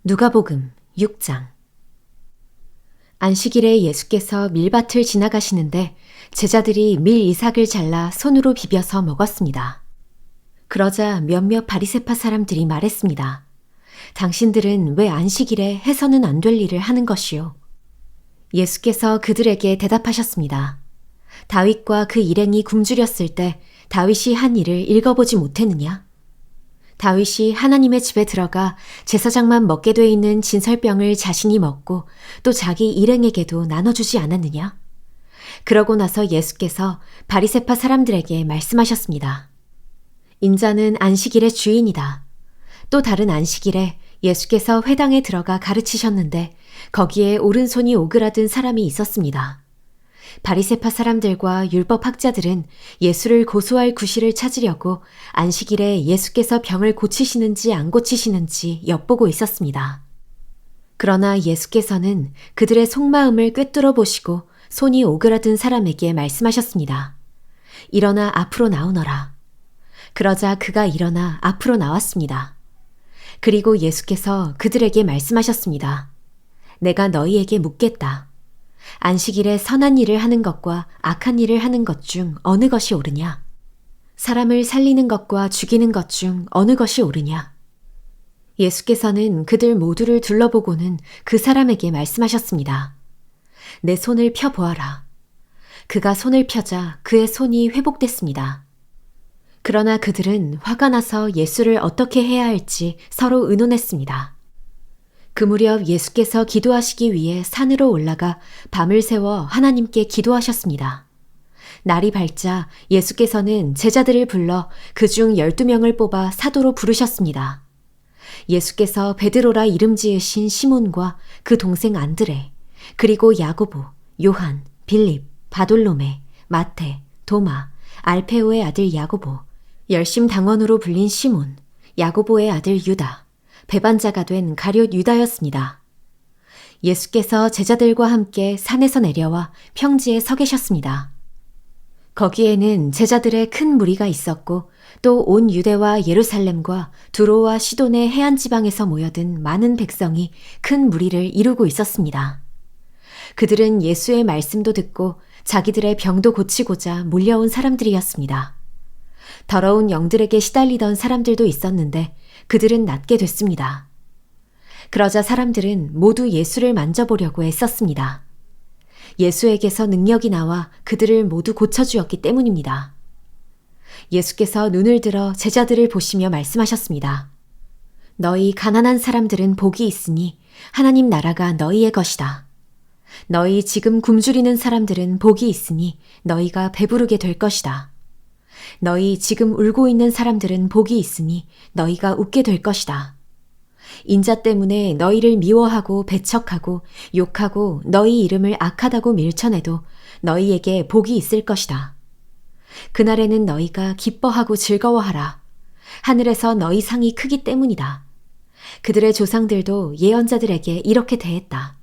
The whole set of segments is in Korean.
누가복음 6장. 안식일에 예수께서 밀밭을 지나가시는데 제자들이 밀 이삭을 잘라 손으로 비벼서 먹었습니다. 그러자 몇몇 바리새파 사람들이 말했습니다. 당신들은 왜 안식일에 해서는 안 될 일을 하는 것이요? 예수께서 그들에게 대답하셨습니다. 다윗과 그 일행이 굶주렸을 때 다윗이 한 일을 읽어보지 못했느냐? 다윗이 하나님의 집에 들어가 제사장만 먹게 돼 있는 진설병을 자신이 먹고 또 자기 일행에게도 나눠주지 않았느냐? 그러고 나서 예수께서 바리새파 사람들에게 말씀하셨습니다. 인자는 안식일의 주인이다. 또 다른 안식일에 예수께서 회당에 들어가 가르치셨는데 거기에 오른손이 오그라든 사람이 있었습니다. 바리새파 사람들과 율법학자들은 예수를 고소할 구실을 찾으려고 안식일에 예수께서 병을 고치시는지 안 고치시는지 엿보고 있었습니다. 그러나 예수께서는 그들의 속마음을 꿰뚫어 보시고 손이 오그라든 사람에게 말씀하셨습니다. 일어나 앞으로 나오너라. 그러자 그가 일어나 앞으로 나왔습니다. 그리고 예수께서 그들에게 말씀하셨습니다. 내가 너희에게 묻겠다. 안식일에 선한 일을 하는 것과 악한 일을 하는 것 중 어느 것이 옳으냐? 사람을 살리는 것과 죽이는 것 중 어느 것이 옳으냐? 예수께서는 그들 모두를 둘러보고는 그 사람에게 말씀하셨습니다. 내 손을 펴보아라. 그가 손을 펴자 그의 손이 회복됐습니다. 그러나 그들은 화가 나서 예수를 어떻게 해야 할지 서로 의논했습니다. 그 무렵 예수께서 기도하시기 위해 산으로 올라가 밤을 새워 하나님께 기도하셨습니다. 날이 밝자 예수께서는 제자들을 불러 그중 12명을 뽑아 사도로 부르셨습니다. 예수께서 베드로라 이름 지으신 시몬과 그 동생 안드레, 그리고 야고보, 요한, 빌립, 바돌로메, 마태, 도마, 알페오의 아들 야고보, 열심당원으로 불린 시몬, 야고보의 아들 유다, 배반자가 된 가룟 유다였습니다. 예수께서 제자들과 함께 산에서 내려와 평지에 서 계셨습니다. 거기에는 제자들의 큰 무리가 있었고 또 온 유대와 예루살렘과 두로와 시돈의 해안 지방에서 모여든 많은 백성이 큰 무리를 이루고 있었습니다. 그들은 예수의 말씀도 듣고 자기들의 병도 고치고자 몰려온 사람들이었습니다. 더러운 영들에게 시달리던 사람들도 있었는데 그들은 낫게 됐습니다. 그러자 사람들은 모두 예수를 만져보려고 애썼습니다. 예수에게서 능력이 나와 그들을 모두 고쳐주었기 때문입니다. 예수께서 눈을 들어 제자들을 보시며 말씀하셨습니다. 너희 가난한 사람들은 복이 있으니 하나님 나라가 너희의 것이다. 너희 지금 굶주리는 사람들은 복이 있으니 너희가 배부르게 될 것이다. 너희 지금 울고 있는 사람들은 복이 있으니 너희가 웃게 될 것이다. 인자 때문에 너희를 미워하고 배척하고 욕하고 너희 이름을 악하다고 밀쳐내도 너희에게 복이 있을 것이다. 그날에는 너희가 기뻐하고 즐거워하라. 하늘에서 너희 상이 크기 때문이다. 그들의 조상들도 예언자들에게 이렇게 대했다.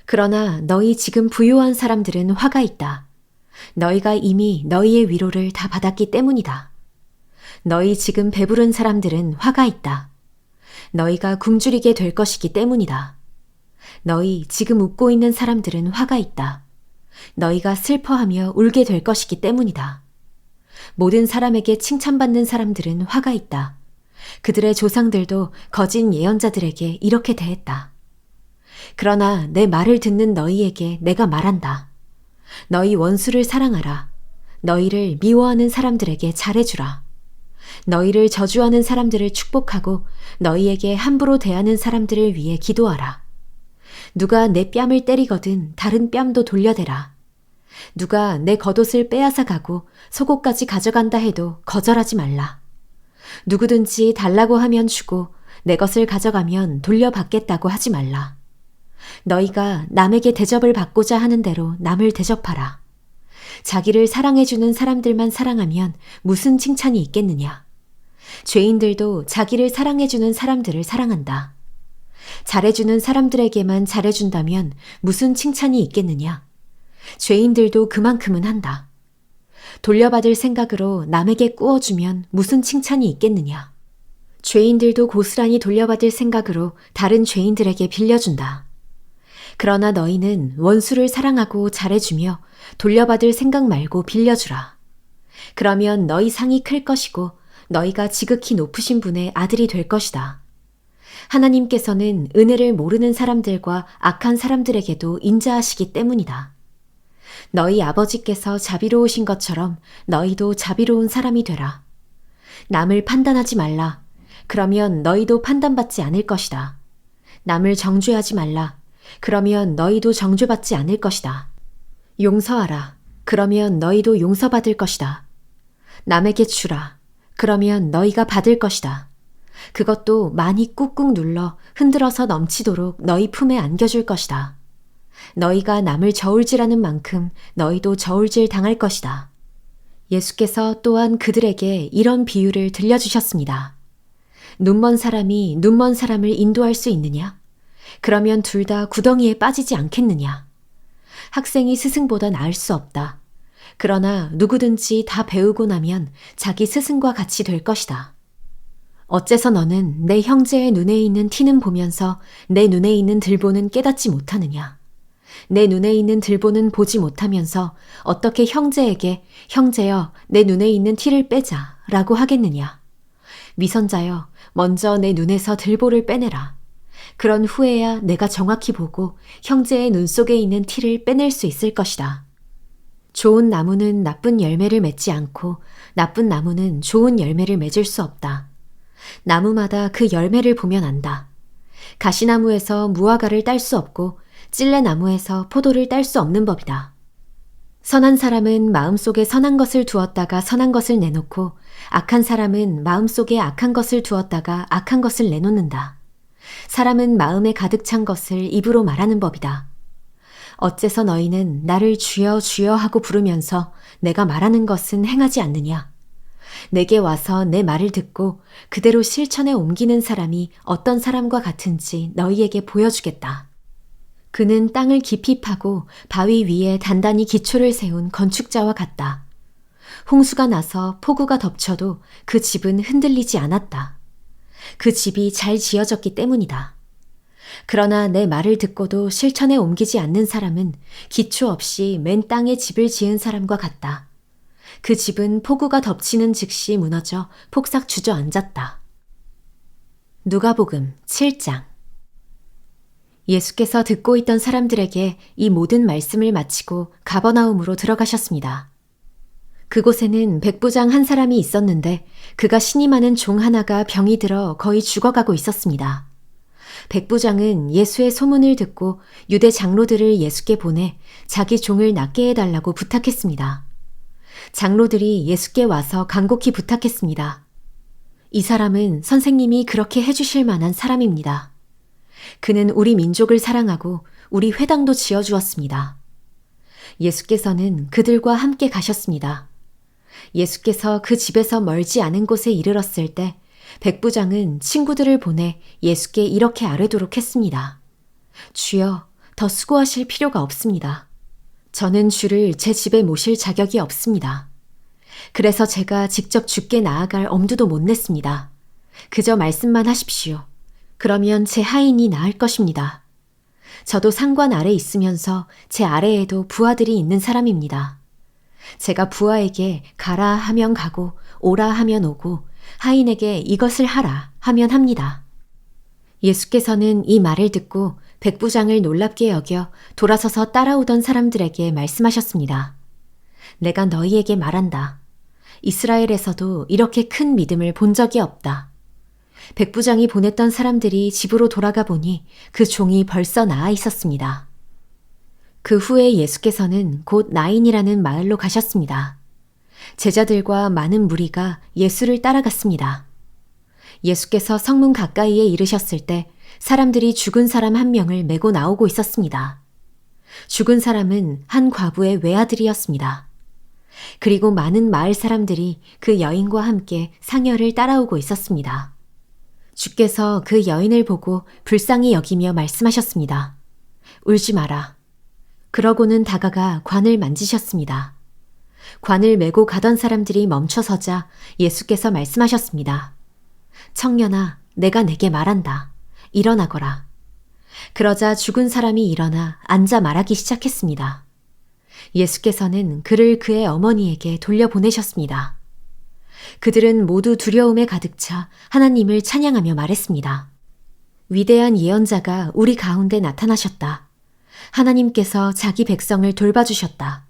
그러나 너희 지금 부유한 사람들은 화가 있다. 너희가 이미 너희의 위로를 다 받았기 때문이다. 너희 지금 배부른 사람들은 화가 있다. 너희가 굶주리게 될 것이기 때문이다. 너희 지금 웃고 있는 사람들은 화가 있다. 너희가 슬퍼하며 울게 될 것이기 때문이다. 모든 사람에게 칭찬받는 사람들은 화가 있다. 그들의 조상들도 거짓 예언자들에게 이렇게 대했다. 그러나 내 말을 듣는 너희에게 내가 말한다. 너희 원수를 사랑하라. 너희를 미워하는 사람들에게 잘해주라. 너희를 저주하는 사람들을 축복하고 너희에게 함부로 대하는 사람들을 위해 기도하라. 누가 내 뺨을 때리거든 다른 뺨도 돌려대라. 누가 내 겉옷을 빼앗아 가고 속옷까지 가져간다 해도 거절하지 말라. 누구든지 달라고 하면 주고 내 것을 가져가면 돌려받겠다고 하지 말라. 너희가 남에게 대접을 받고자 하는 대로 남을 대접하라. 자기를 사랑해주는 사람들만 사랑하면 무슨 칭찬이 있겠느냐. 죄인들도 자기를 사랑해주는 사람들을 사랑한다. 잘해주는 사람들에게만 잘해준다면 무슨 칭찬이 있겠느냐. 죄인들도 그만큼은 한다. 돌려받을 생각으로 남에게 꾸어주면 무슨 칭찬이 있겠느냐. 죄인들도 고스란히 돌려받을 생각으로 다른 죄인들에게 빌려준다. 그러나 너희는 원수를 사랑하고 잘해주며 돌려받을 생각 말고 빌려주라. 그러면 너희 상이 클 것이고 너희가 지극히 높으신 분의 아들이 될 것이다. 하나님께서는 은혜를 모르는 사람들과 악한 사람들에게도 인자하시기 때문이다. 너희 아버지께서 자비로우신 것처럼 너희도 자비로운 사람이 되라. 남을 판단하지 말라. 그러면 너희도 판단받지 않을 것이다. 남을 정죄하지 말라. 그러면 너희도 정죄받지 않을 것이다. 용서하라. 그러면 너희도 용서받을 것이다. 남에게 주라. 그러면 너희가 받을 것이다. 그것도 많이 꾹꾹 눌러 흔들어서 넘치도록 너희 품에 안겨줄 것이다. 너희가 남을 저울질하는 만큼 너희도 저울질 당할 것이다. 예수께서 또한 그들에게 이런 비유를 들려주셨습니다. 눈먼 사람이 눈먼 사람을 인도할 수 있느냐? 그러면 둘 다 구덩이에 빠지지 않겠느냐? 학생이 스승보다 나을 수 없다. 그러나 누구든지 다 배우고 나면 자기 스승과 같이 될 것이다. 어째서 너는 내 형제의 눈에 있는 티는 보면서 내 눈에 있는 들보는 깨닫지 못하느냐? 내 눈에 있는 들보는 보지 못하면서 어떻게 형제에게 형제여 내 눈에 있는 티를 빼자 라고 하겠느냐? 위선자여 먼저 내 눈에서 들보를 빼내라. 그런 후에야 내가 정확히 보고 형제의 눈 속에 있는 티를 빼낼 수 있을 것이다. 좋은 나무는 나쁜 열매를 맺지 않고 나쁜 나무는 좋은 열매를 맺을 수 없다. 나무마다 그 열매를 보면 안다. 가시나무에서 무화과를 딸 수 없고 찔레나무에서 포도를 딸 수 없는 법이다. 선한 사람은 마음속에 선한 것을 두었다가 선한 것을 내놓고 악한 사람은 마음속에 악한 것을 두었다가 악한 것을 내놓는다. 사람은 마음에 가득 찬 것을 입으로 말하는 법이다. 어째서 너희는 나를 주여 주여 하고 부르면서 내가 말하는 것은 행하지 않느냐? 내게 와서 내 말을 듣고 그대로 실천에 옮기는 사람이 어떤 사람과 같은지 너희에게 보여주겠다. 그는 땅을 깊이 파고 바위 위에 단단히 기초를 세운 건축자와 같다. 홍수가 나서 폭우가 덮쳐도 그 집은 흔들리지 않았다. 그 집이 잘 지어졌기 때문이다. 그러나 내 말을 듣고도 실천에 옮기지 않는 사람은 기초 없이 맨 땅에 집을 지은 사람과 같다. 그 집은 폭우가 덮치는 즉시 무너져 폭삭 주저앉았다. 누가복음 7장. 예수께서 듣고 있던 사람들에게 이 모든 말씀을 마치고 가버나움으로 들어가셨습니다. 그곳에는 백부장 한 사람이 있었는데 그가 신임하는 종 하나가 병이 들어 거의 죽어가고 있었습니다. 백부장은 예수의 소문을 듣고 유대 장로들을 예수께 보내 자기 종을 낫게 해달라고 부탁했습니다. 장로들이 예수께 와서 간곡히 부탁했습니다. 이 사람은 선생님이 그렇게 해주실 만한 사람입니다. 그는 우리 민족을 사랑하고 우리 회당도 지어주었습니다. 예수께서는 그들과 함께 가셨습니다. 예수께서 그 집에서 멀지 않은 곳에 이르렀을 때 백부장은 친구들을 보내 예수께 이렇게 아뢰도록 했습니다. 주여, 더 수고하실 필요가 없습니다. 저는 주를 제 집에 모실 자격이 없습니다. 그래서 제가 직접 주께 나아갈 엄두도 못 냈습니다. 그저 말씀만 하십시오. 그러면 제 하인이 나을 것입니다. 저도 상관 아래 있으면서 제 아래에도 부하들이 있는 사람입니다. 제가 부하에게 가라 하면 가고 오라 하면 오고 하인에게 이것을 하라 하면 합니다. 예수께서는 이 말을 듣고 백부장을 놀랍게 여겨 돌아서서 따라오던 사람들에게 말씀하셨습니다. 내가 너희에게 말한다. 이스라엘에서도 이렇게 큰 믿음을 본 적이 없다. 백부장이 보냈던 사람들이 집으로 돌아가 보니 그 종이 벌써 나아 있었습니다. 그 후에 예수께서는 곧 나인이라는 마을로 가셨습니다. 제자들과 많은 무리가 예수를 따라갔습니다. 예수께서 성문 가까이에 이르셨을 때 사람들이 죽은 사람 한 명을 메고 나오고 있었습니다. 죽은 사람은 한 과부의 외아들이었습니다. 그리고 많은 마을 사람들이 그 여인과 함께 상여를 따라오고 있었습니다. 주께서 그 여인을 보고 불쌍히 여기며 말씀하셨습니다. 울지 마라. 그러고는 다가가 관을 만지셨습니다. 관을 메고 가던 사람들이 멈춰서자 예수께서 말씀하셨습니다. 청년아, 내가 내게 말한다. 일어나거라. 그러자 죽은 사람이 일어나 앉아 말하기 시작했습니다. 예수께서는 그를 그의 어머니에게 돌려보내셨습니다. 그들은 모두 두려움에 가득 차 하나님을 찬양하며 말했습니다. 위대한 예언자가 우리 가운데 나타나셨다. 하나님께서 자기 백성을 돌봐주셨다.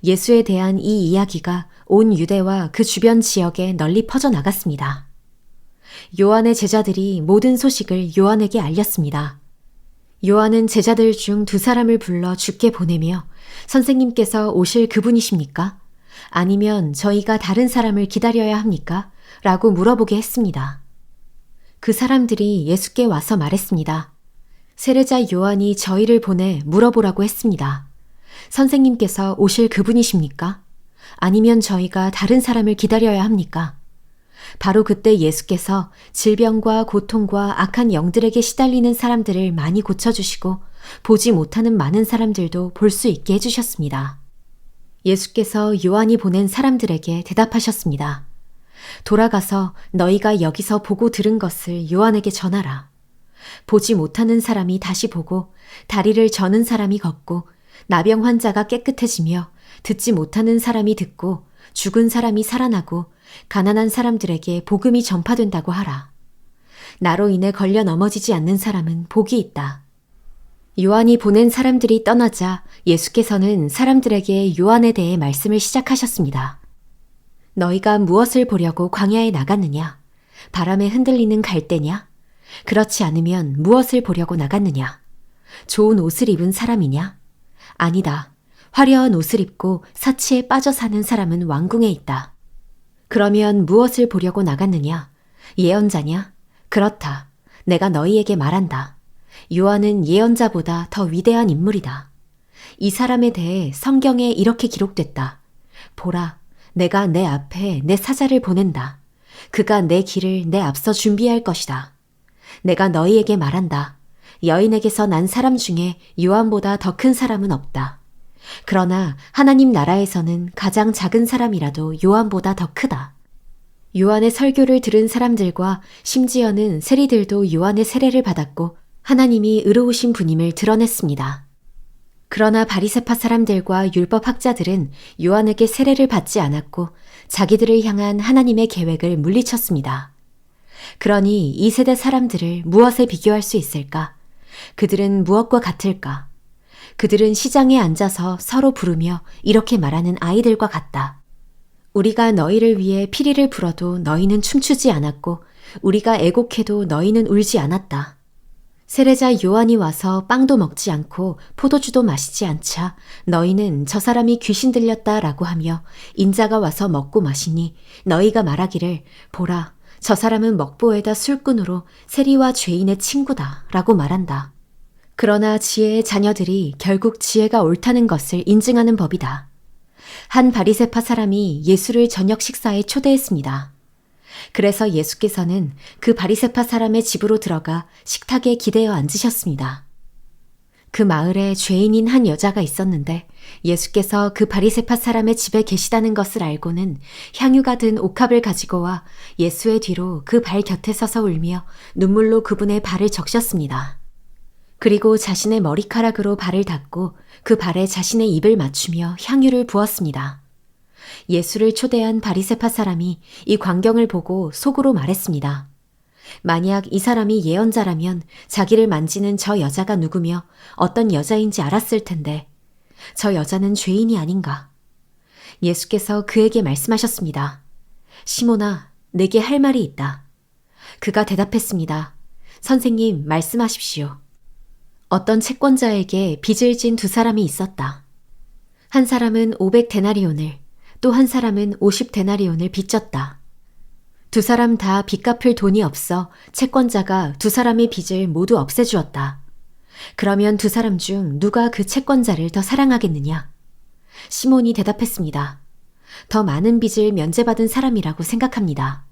예수에 대한 이 이야기가 온 유대와 그 주변 지역에 널리 퍼져나갔습니다. 요한의 제자들이 모든 소식을 요한에게 알렸습니다. 요한은 제자들 중 2사람을 불러 주께 보내며 선생님께서 오실 그분이십니까? 아니면 저희가 다른 사람을 기다려야 합니까? 라고 물어보게 했습니다. 그 사람들이 예수께 와서 말했습니다. 세례자 요한이 저희를 보내 물어보라고 했습니다. 선생님께서 오실 그분이십니까? 아니면 저희가 다른 사람을 기다려야 합니까? 바로 그때 예수께서 질병과 고통과 악한 영들에게 시달리는 사람들을 많이 고쳐주시고 보지 못하는 많은 사람들도 볼 수 있게 해주셨습니다. 예수께서 요한이 보낸 사람들에게 대답하셨습니다. 돌아가서 너희가 여기서 보고 들은 것을 요한에게 전하라. 보지 못하는 사람이 다시 보고 다리를 저는 사람이 걷고 나병 환자가 깨끗해지며 듣지 못하는 사람이 듣고 죽은 사람이 살아나고 가난한 사람들에게 복음이 전파된다고 하라. 나로 인해 걸려 넘어지지 않는 사람은 복이 있다. 요한이 보낸 사람들이 떠나자 예수께서는 사람들에게 요한에 대해 말씀을 시작하셨습니다. 너희가 무엇을 보려고 광야에 나갔느냐? 바람에 흔들리는 갈대냐? 그렇지 않으면 무엇을 보려고 나갔느냐? 좋은 옷을 입은 사람이냐? 아니다. 화려한 옷을 입고 사치에 빠져 사는 사람은 왕궁에 있다. 그러면 무엇을 보려고 나갔느냐? 예언자냐? 그렇다. 내가 너희에게 말한다. 요한은 예언자보다 더 위대한 인물이다. 이 사람에 대해 성경에 이렇게 기록됐다. 보라, 내가 내 앞에 내 사자를 보낸다. 그가 내 길을 내 앞서 준비할 것이다. 내가 너희에게 말한다. 여인에게서 난 사람 중에 요한보다 더 큰 사람은 없다. 그러나 하나님 나라에서는 가장 작은 사람이라도 요한보다 더 크다. 요한의 설교를 들은 사람들과 심지어는 세리들도 요한의 세례를 받았고 하나님이 의로우신 분임을 드러냈습니다. 그러나 바리새파 사람들과 율법 학자들은 요한에게 세례를 받지 않았고 자기들을 향한 하나님의 계획을 물리쳤습니다. 그러니 이 세대 사람들을 무엇에 비교할 수 있을까? 그들은 무엇과 같을까? 그들은 시장에 앉아서 서로 부르며 이렇게 말하는 아이들과 같다. 우리가 너희를 위해 피리를 불어도 너희는 춤추지 않았고 우리가 애곡해도 너희는 울지 않았다. 세례자 요한이 와서 빵도 먹지 않고 포도주도 마시지 않자 너희는 저 사람이 귀신 들렸다라고 하며 인자가 와서 먹고 마시니 너희가 말하기를 보라, 저 사람은 먹보에다 술꾼으로 세리와 죄인의 친구다 라고 말한다. 그러나 지혜의 자녀들이 결국 지혜가 옳다는 것을 인증하는 법이다. 한 바리새파 사람이 예수를 저녁 식사에 초대했습니다. 그래서 예수께서는 그 바리새파 사람의 집으로 들어가 식탁에 기대어 앉으셨습니다. 그 마을에 죄인인 한 여자가 있었는데 예수께서 그 바리새파 사람의 집에 계시다는 것을 알고는 향유가 든 옥합을 가지고 와 예수의 뒤로 그 발 곁에 서서 울며 눈물로 그분의 발을 적셨습니다. 그리고 자신의 머리카락으로 발을 닦고 그 발에 자신의 입을 맞추며 향유를 부었습니다. 예수를 초대한 바리새파 사람이 이 광경을 보고 속으로 말했습니다. 만약 이 사람이 예언자라면 자기를 만지는 저 여자가 누구며 어떤 여자인지 알았을 텐데 저 여자는 죄인이 아닌가. 예수께서 그에게 말씀하셨습니다. 시몬아, 내게 할 말이 있다. 그가 대답했습니다. 선생님, 말씀하십시오. 어떤 채권자에게 빚을 진 2사람이 있었다. 한 사람은 500데나리온을, 또 한 사람은 50데나리온을 빚졌다. 2사람 다 빚 갚을 돈이 없어 채권자가 2사람의 빚을 모두 없애주었다. 그러면 2사람 중 누가 그 채권자를 더 사랑하겠느냐? 시몬이 대답했습니다. 더 많은 빚을 면제받은 사람이라고 생각합니다.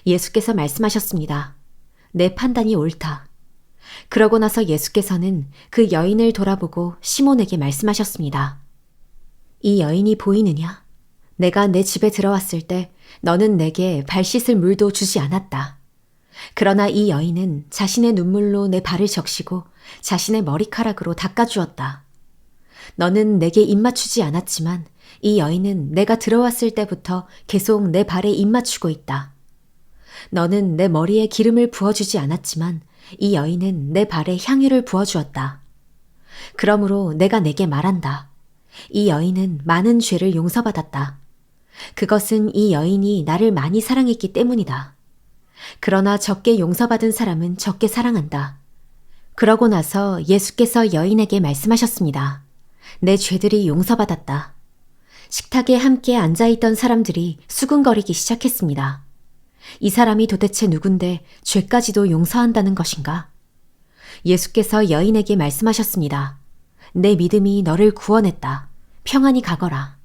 예수께서 말씀하셨습니다. 내 판단이 옳다. 그러고 나서 예수께서는 그 여인을 돌아보고 시몬에게 말씀하셨습니다. 이 여인이 보이느냐? 내가 내 집에 들어왔을 때 너는 내게 발 씻을 물도 주지 않았다. 그러나 이 여인은 자신의 눈물로 내 발을 적시고 자신의 머리카락으로 닦아주었다. 너는 내게 입맞추지 않았지만 이 여인은 내가 들어왔을 때부터 계속 내 발에 입맞추고 있다. 너는 내 머리에 기름을 부어주지 않았지만 이 여인은 내 발에 향유를 부어주었다. 그러므로 내가 내게 말한다. 이 여인은 많은 죄를 용서받았다. 그것은 이 여인이 나를 많이 사랑했기 때문이다. 그러나 적게 용서받은 사람은 적게 사랑한다. 그러고 나서 예수께서 여인에게 말씀하셨습니다. 내 죄들이 용서받았다. 식탁에 함께 앉아있던 사람들이 수군거리기 시작했습니다. 이 사람이 도대체 누군데 죄까지도 용서한다는 것인가? 예수께서 여인에게 말씀하셨습니다. 내 믿음이 너를 구원했다. 평안히 가거라.